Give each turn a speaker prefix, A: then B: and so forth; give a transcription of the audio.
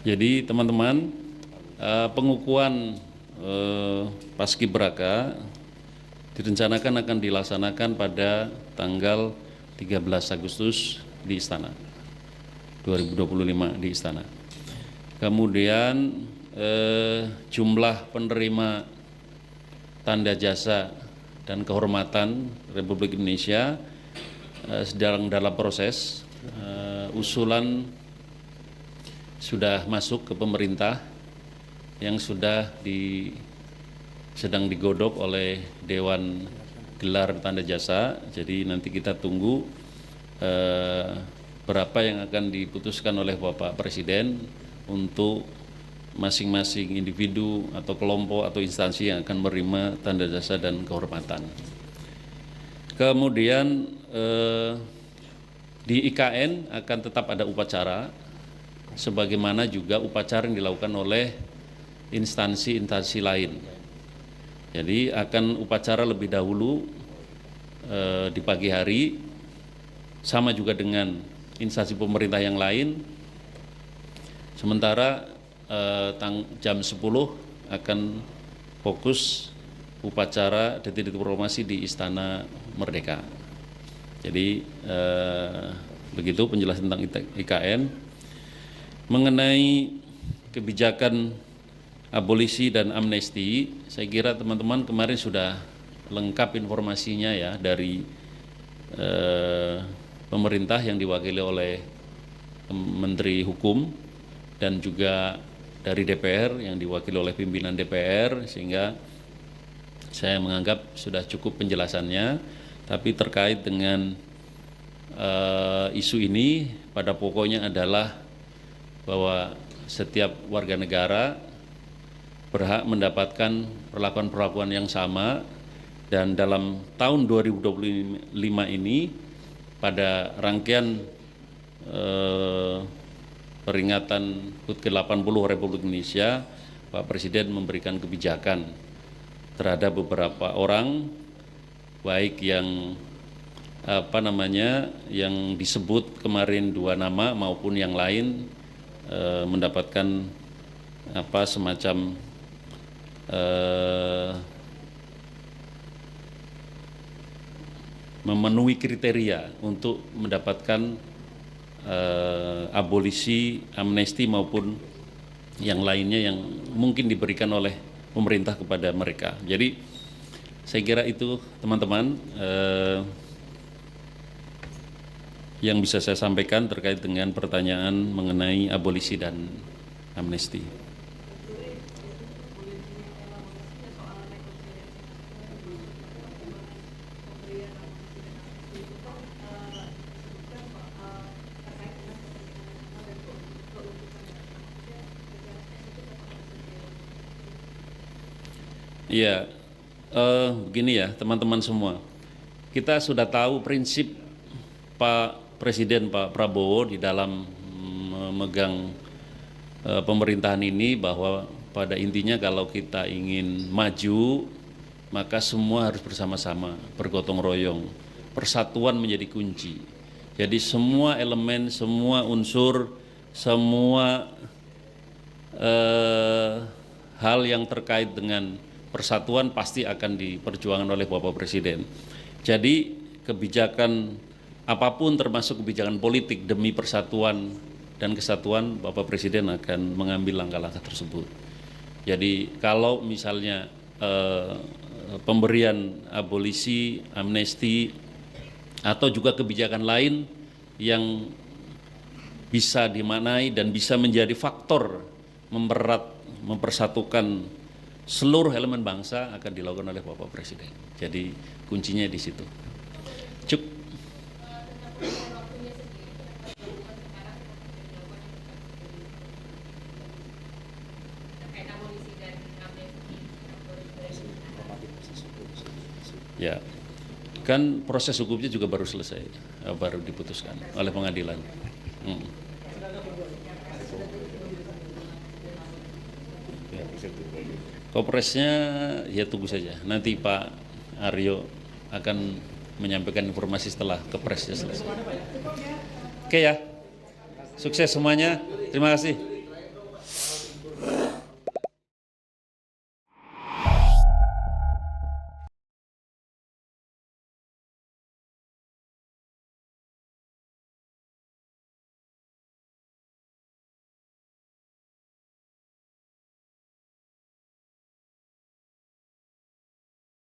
A: Jadi teman-teman, pengukuhan Paskibraka direncanakan akan dilaksanakan pada tanggal 13 Agustus di Istana, 2025 di Istana. Kemudian jumlah penerima tanda jasa dan kehormatan Republik Indonesia sedang dalam proses usulan sudah masuk ke pemerintah yang sedang digodok oleh Dewan Gelar Tanda Jasa. Jadi nanti kita tunggu berapa yang akan diputuskan oleh Bapak Presiden untuk masing-masing individu atau kelompok atau instansi yang akan menerima tanda jasa dan kehormatan. Kemudian di IKN akan tetap ada upacara, sebagaimana juga upacara yang dilakukan oleh instansi-instansi lain. Jadi akan upacara lebih dahulu di pagi hari, sama juga dengan instansi pemerintah yang lain. Sementara jam 10 akan fokus upacara detik-detik proklamasi di Istana Merdeka. Jadi begitu penjelasan tentang IKN. Mengenai kebijakan abolisi dan amnesti, saya kira teman-teman kemarin sudah lengkap informasinya ya dari pemerintah yang diwakili oleh Menteri Hukum dan juga dari DPR yang diwakili oleh pimpinan DPR, sehingga saya menganggap sudah cukup penjelasannya. Tapi terkait dengan isu ini pada pokoknya adalah bahwa setiap warga negara berhak mendapatkan perlakuan-perlakuan yang sama, dan dalam tahun 2025 ini pada rangkaian peringatan HUT ke-80 Republik Indonesia, Pak Presiden memberikan kebijakan terhadap beberapa orang, baik yang yang disebut kemarin 2 nama maupun yang lain, mendapatkan semacam memenuhi kriteria untuk mendapatkan abolisi, amnesti maupun yang lainnya yang mungkin diberikan oleh pemerintah kepada mereka. Jadi saya kira itu teman-teman yang bisa saya sampaikan terkait dengan pertanyaan mengenai abolisi dan amnesti. Iya, begini ya teman-teman semua, kita sudah tahu prinsip Pak Presiden Pak Prabowo di dalam memegang pemerintahan ini, bahwa pada intinya kalau kita ingin maju maka semua harus bersama-sama, bergotong royong, persatuan menjadi kunci. Jadi semua elemen, semua unsur, semua hal yang terkait dengan persatuan pasti akan diperjuangkan oleh Bapak Presiden. Jadi kebijakan apapun termasuk kebijakan politik demi persatuan dan kesatuan, Bapak Presiden akan mengambil langkah-langkah tersebut. Jadi kalau misalnya pemberian abolisi, amnesti, atau juga kebijakan lain yang bisa dimaknai dan bisa menjadi faktor mempererat, mempersatukan seluruh elemen bangsa, akan dilakukan oleh Bapak Presiden. Jadi kuncinya di situ. Cuk. Ya, kan proses hukumnya juga baru selesai, baru diputuskan oleh pengadilan. Kopresnya ya tunggu saja, nanti Pak Aryo akan menyampaikan informasi setelah kepresnya selesai. Oke ya, Sukses semuanya. Terima kasih.